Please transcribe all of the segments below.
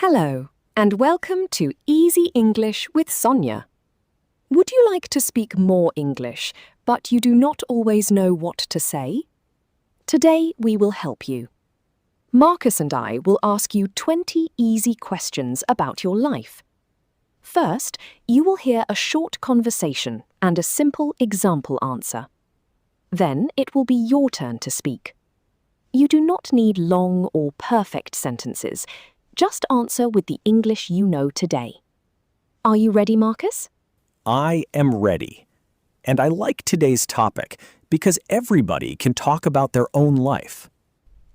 Hello, and welcome to Easy English with Sonia. Would you like to speak more English, but you do not always know what to say? Today we will help you. Marcus and I will ask you 20 easy questions about your life. First, you will hear a short conversation and a simple example answer. Then it will be your turn to speak. You do not need long or perfect sentences. Just answer with the English you know today. Are you ready, Marcus? I am ready. And I like today's topic because everybody can talk about their own life.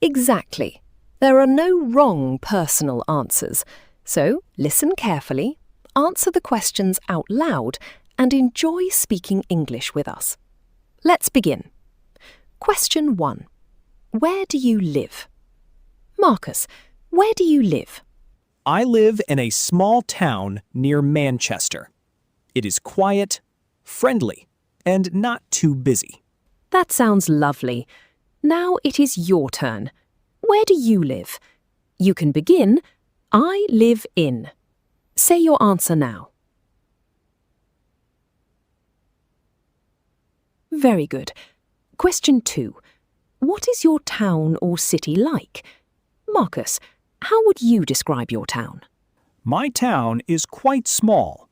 Exactly. There are no wrong personal answers. So listen carefully, answer the questions out loud, and enjoy speaking English with us. Let's begin. Question 1. Where do you live? Marcus, where do you live? I live in a small town near Manchester. It is quiet, friendly, and not too busy. That sounds lovely. Now it is your turn. Where do you live? You can begin, I live in. Say your answer now. Very good. Question 2. What is your town or city like? Marcus, how would you describe your town? My town is quite small.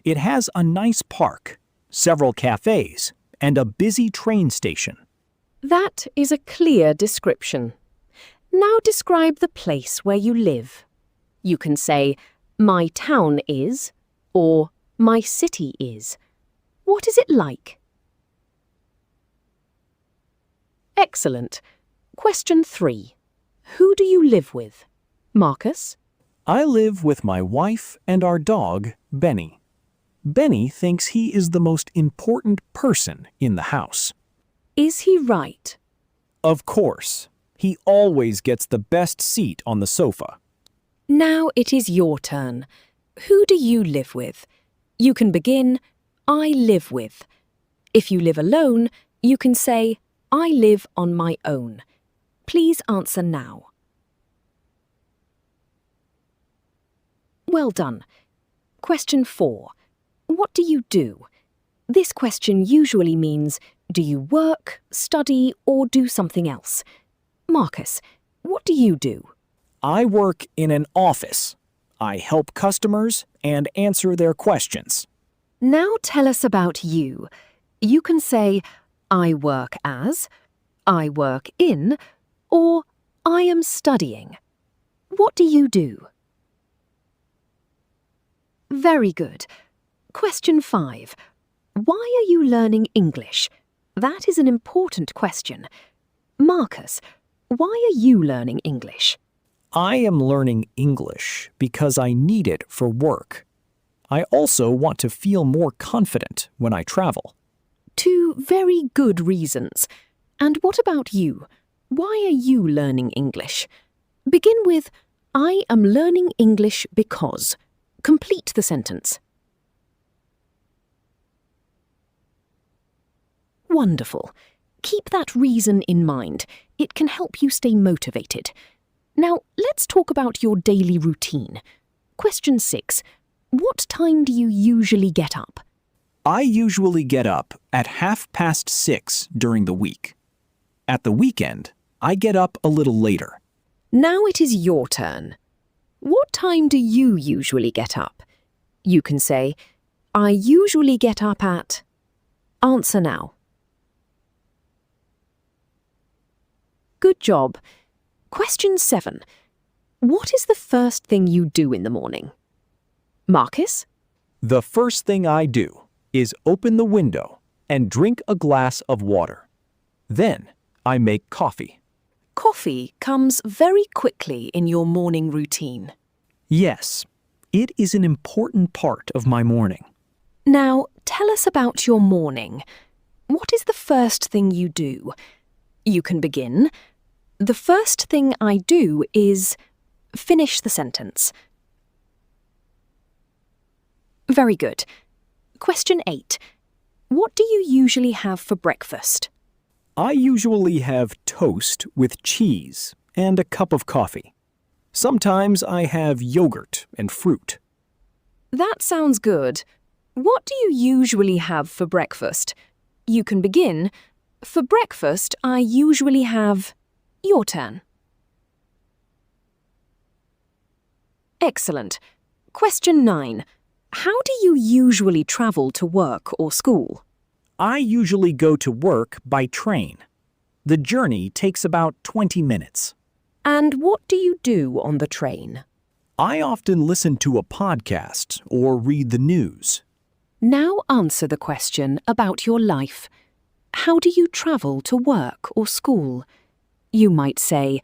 It has a nice park, several cafes, and a busy train station. That is a clear description. Now describe the place where you live. You can say, my town is, or my city is. What is it like? Excellent. Question 3. Who do you live with? Marcus? I live with my wife and our dog, Benny. Benny thinks he is the most important person in the house. Is he right? Of course. He always gets the best seat on the sofa. Now it is your turn. Who do you live with? You can begin, I live with. If you live alone, you can say, I live on my own. Please answer now. Well done. Question 4. What do you do? This question usually means, do you work, study, or do something else? Marcus, what do you do? I work in an office. I help customers and answer their questions. Now tell us about you. You can say, I work as, I work in, or I am studying. What do you do? Very good. Question 5. Why are you learning English? That is an important question. Marcus, why are you learning English? I am learning English because I need it for work. I also want to feel more confident when I travel. 2 very good reasons. And what about you? Why are you learning English? Begin with, I am learning English because. Complete the sentence. Wonderful. Keep that reason in mind. It can help you stay motivated. Now, let's talk about your daily routine. Question 6. What time do you usually get up? I usually get up at 6:30 during the week. At the weekend, I get up a little later. Now it is your turn. What time do you usually get up? You can say, I usually get up at... Answer now. Good job. Question 7. What is the first thing you do in the morning? Marcus? The first thing I do is open the window and drink a glass of water. Then I make coffee. Coffee comes very quickly in your morning routine. Yes, it is an important part of my morning. Now, tell us about your morning. What is the first thing you do? You can begin. The first thing I do is... Finish the sentence. Very good. Question 8. What do you usually have for breakfast? I usually have toast with cheese and a cup of coffee. Sometimes I have yogurt and fruit. That sounds good. What do you usually have for breakfast? You can begin. For breakfast, I usually have... Your turn. Excellent. Question 9. How do you usually travel to work or school? I usually go to work by train. The journey takes about 20 minutes. And what do you do on the train? I often listen to a podcast or read the news. Now answer the question about your life. How do you travel to work or school? You might say,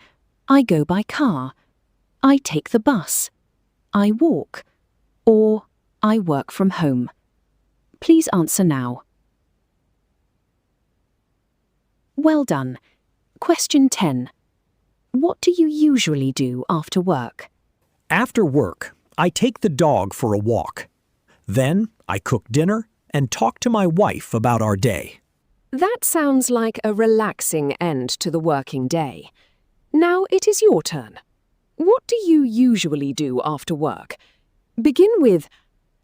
I go by car, I take the bus, I walk, or I work from home. Please answer now. Well done. Question 10. What do you usually do after work? After work, I take the dog for a walk. Then I cook dinner and talk to my wife about our day. That sounds like a relaxing end to the working day. Now it is your turn. What do you usually do after work? Begin with,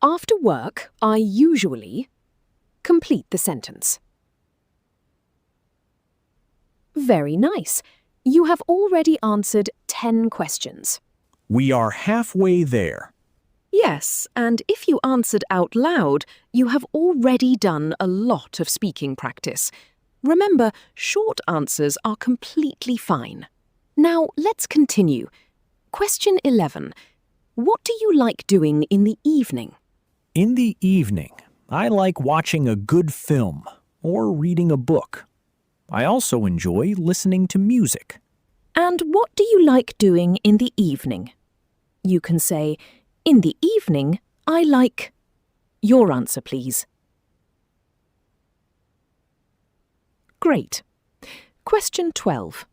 after work, I usually... Complete the sentence. Very nice. You have already answered 10 questions. We are halfway there. Yes, and if you answered out loud, you have already done a lot of speaking practice. Remember, short answers are completely fine. Now, let's continue. Question 11. What do you like doing in the evening? In the evening, I like watching a good film or reading a book. I also enjoy listening to music. And what do you like doing in the evening? You can say, in the evening, I like... Your answer, please. Great. Question 12.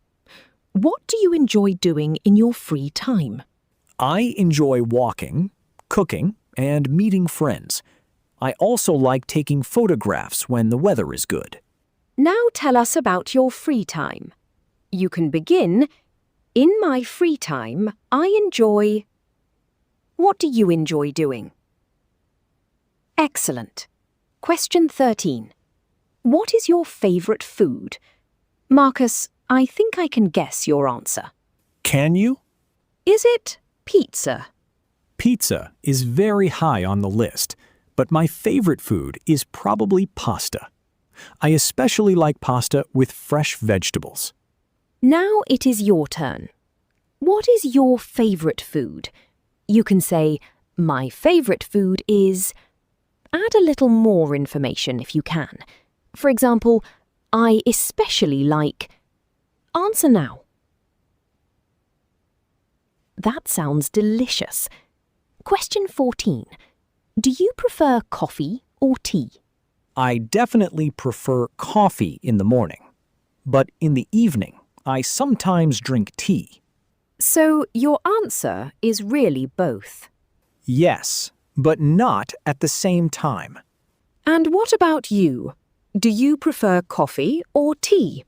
What do you enjoy doing in your free time? I enjoy walking, cooking, and meeting friends. I also like taking photographs when the weather is good. Now tell us about your free time. You can begin, in my free time, I enjoy... What do you enjoy doing? Excellent. Question 13. What is your favourite food? Marcus, I think I can guess your answer. Can you? Is it pizza? Pizza is very high on the list, but my favorite food is probably pasta. I especially like pasta with fresh vegetables. Now it is your turn. What is your favourite food? You can say, my favourite food is... Add a little more information if you can. For example, I especially like... Answer now. That sounds delicious. Question 14. Do you prefer coffee or tea? I definitely prefer coffee in the morning, but in the evening, I sometimes drink tea. So your answer is really both. Yes, but not at the same time. And what about you? Do you prefer coffee or tea?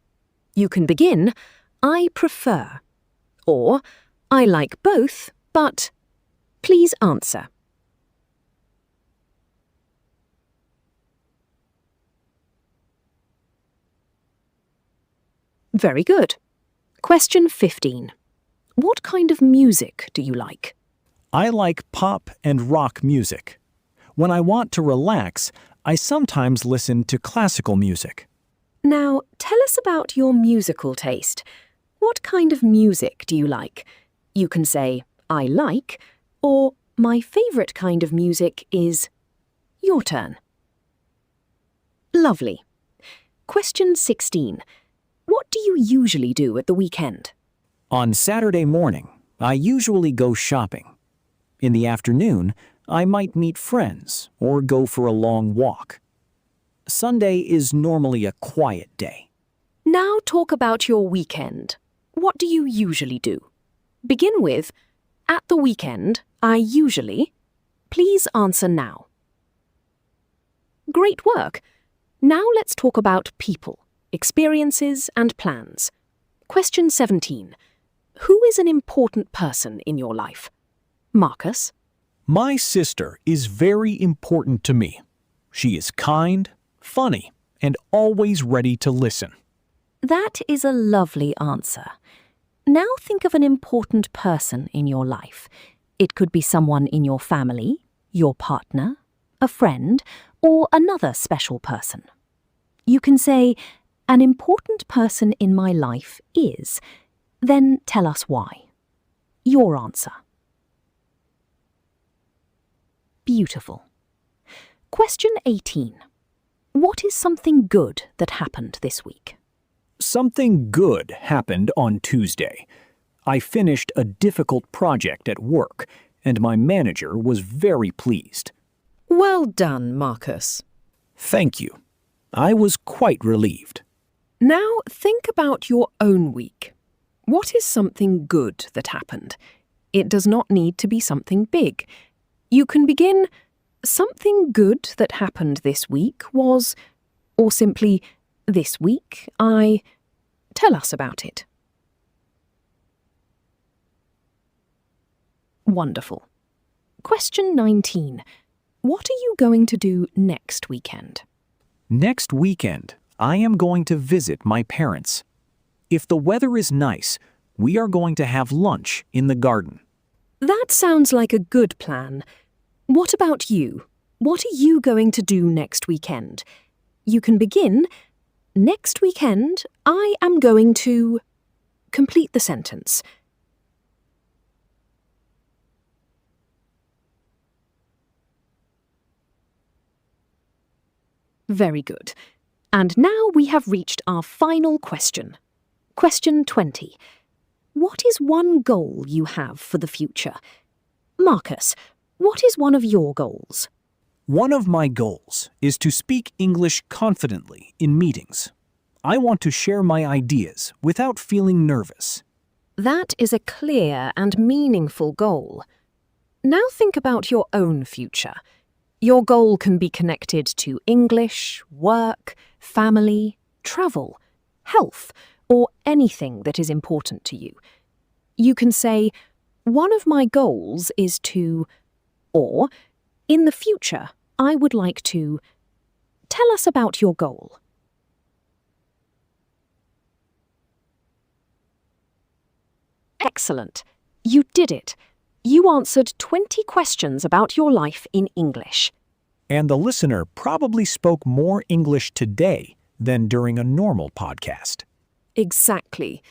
You can begin, I prefer, or I like both, but please answer. Very good. Question 15. What kind of music do you like? I like pop and rock music. When I want to relax, I sometimes listen to classical music. Now, tell us about your musical taste. What kind of music do you like? You can say, I like, or my favourite kind of music is... Your turn. Lovely. Question 16. What do you usually do at the weekend? On Saturday morning, I usually go shopping. In the afternoon, I might meet friends or go for a long walk. Sunday is normally a quiet day. Now talk about your weekend. What do you usually do? Begin with, at the weekend, I usually... Please answer now. Great work. Now let's talk about people, experiences and plans. Question 17. who is an important person in your life? Marcus? My sister is very important to me. She is kind, funny, and always ready to listen. That is a lovely answer. Now think of an important person in your life. It could be someone in your family, your partner, a friend, or another special person. You can say, an important person in my life is, then tell us why. Your answer. Beautiful. Question 18. What is something good that happened this week? Something good happened on Tuesday. I finished a difficult project at work, and my manager was very pleased. Well done, Marcus. Thank you. I was quite relieved. Now think about your own week. What is something good that happened? It does not need to be something big. You can begin, something good that happened this week was, or simply, this week I... Tell us about it. Wonderful. Question 19. What are you going to do next weekend? Next weekend, I am going to visit my parents. If the weather is nice, we are going to have lunch in the garden. That sounds like a good plan. What about you? What are you going to do next weekend? You can begin, next weekend, I am going to... Complete the sentence. Very good. And now we have reached our final question. Question 20. What is one goal you have for the future? Marcus, what is one of your goals? One of my goals is to speak English confidently in meetings. I want to share my ideas without feeling nervous. That is a clear and meaningful goal. Now think about your own future. Your goal can be connected to English, work, family, travel, health, or anything that is important to you. You can say, one of my goals is to, or, in the future, I would like to. Tell us about your goal. Excellent. You did it. You answered 20 questions about your life in English. And the listener probably spoke more English today than during a normal podcast. Exactly.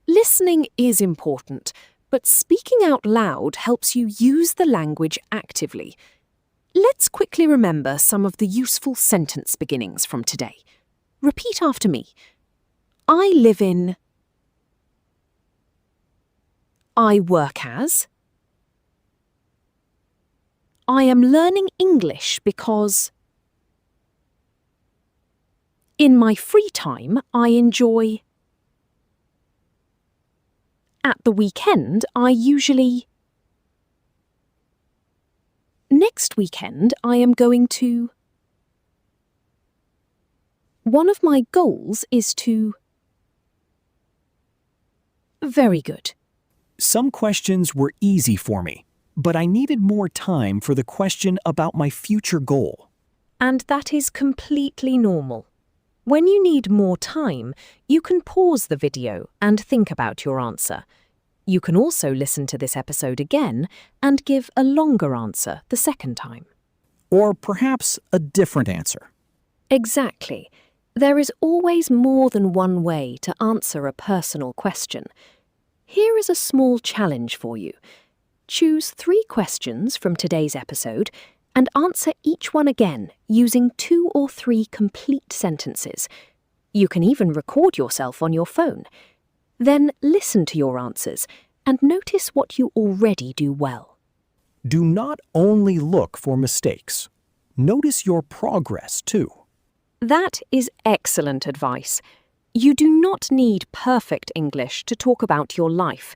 Listening is important, but speaking out loud helps you use the language actively. Let's quickly remember some of the useful sentence beginnings from today. Repeat after me. I live in. I work as. I am learning English because. In my free time, I enjoy. At the weekend, I usually. Next weekend, I am going to. One of my goals is to. Very good. Some questions were easy for me, but I needed more time for the question about my future goal. And that is completely normal. When you need more time, you can pause the video and think about your answer. You can also listen to this episode again and give a longer answer the second time. Or perhaps a different answer. Exactly. There is always more than one way to answer a personal question. Here is a small challenge for you. Choose 3 questions from today's episode and answer each one again using 2 or 3 complete sentences. You can even record yourself on your phone. Then listen to your answers and notice what you already do well. Do not only look for mistakes. Notice your progress too. That is excellent advice. You do not need perfect English to talk about your life.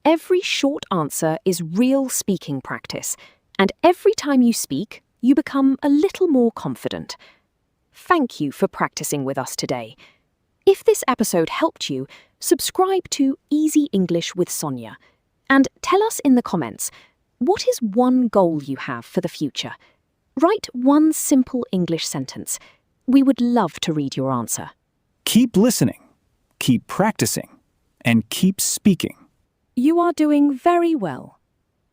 Every short answer is real speaking practice, and every time you speak, you become a little more confident. Thank you for practicing with us today. If this episode helped you, subscribe to Easy English with Sonia. And tell us in the comments, what is one goal you have for the future? Write one simple English sentence. We would love to read your answer. Keep listening, keep practicing, and keep speaking. You are doing very well.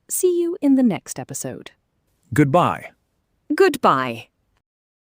See you in the next episode. Goodbye. Goodbye.